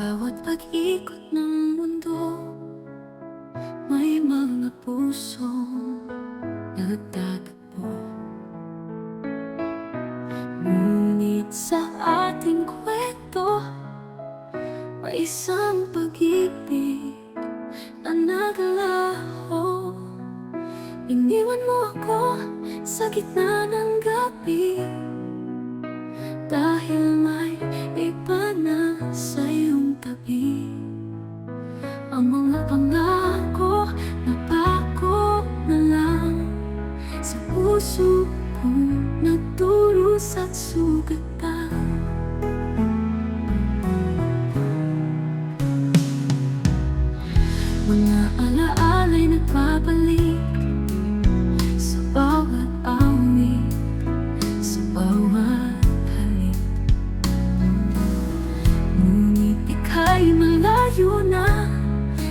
bawat pag-ikot ng mundo, may mga pusong nagtatagpo. Ngunit sa ating kwento, may isang pag-ibig na naglaho. Iniwan mo ako sa gitna ng gabi, dahil may iba na sa iyong tabi. Ang mga pangako na pako na lang sa puso kong nagdurusa at sugatan. Mga alaala'y nagbabalik sa bawat awit, sa bawat halik. Ngunit ika'y malayo na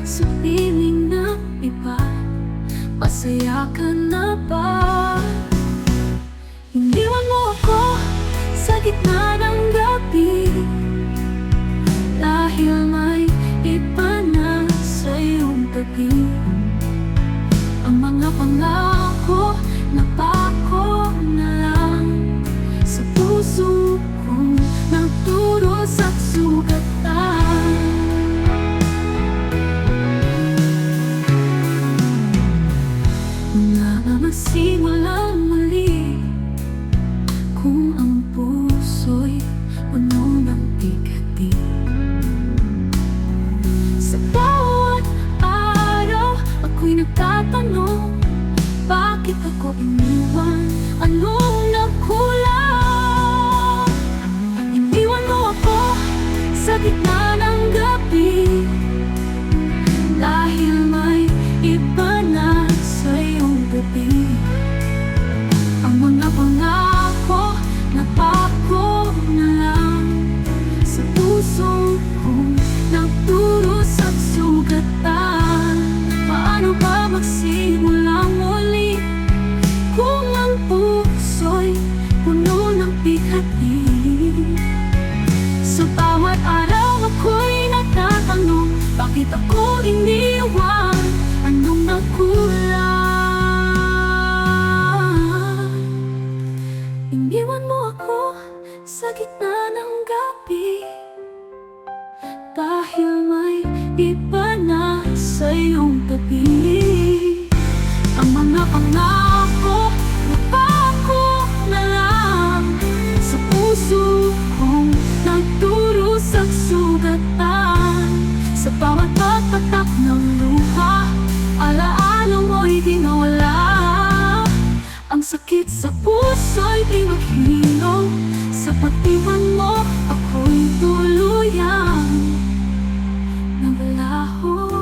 sa piling ng iba. Masaya ka na ba? Iniwan mo ako sa gitna ng gabi, dahil may iba na sa iyong tabi. Ang mga pangako na pako na lang sa puso kong nagdurusa at sugatan. Mga magsimulang muli, kung ang puso'y puno ng bigati. Sa bawat araw, ako'y nagtatanong, bakit ako iniwan? Anong nagkulang? Iniwan mo ako sa gitna ng gabi, dahil may iba na sa iyong tabi. Ang mga pangako na pako na lang sa puso kong nagdurusa at sugatan. Paano ba magsimula muli kung ang puso'y puno ng bigati? Sa bawat araw ako'y nagtatanong, bakit ako iniwan? Anong nagkulang? Iniwan mo ako sa gitna ng gabi, dahil may iba na sa iyong tabi. Ang mga pangako na pako na lang sa puso kong nagdurusa at sugatan. Sa bawat pagpatak ng luha, alaala mo'y di nawala. Ang sakit sa puso'y di maghilom, sa pag-iwan mo ako'y tuluyang naglaho.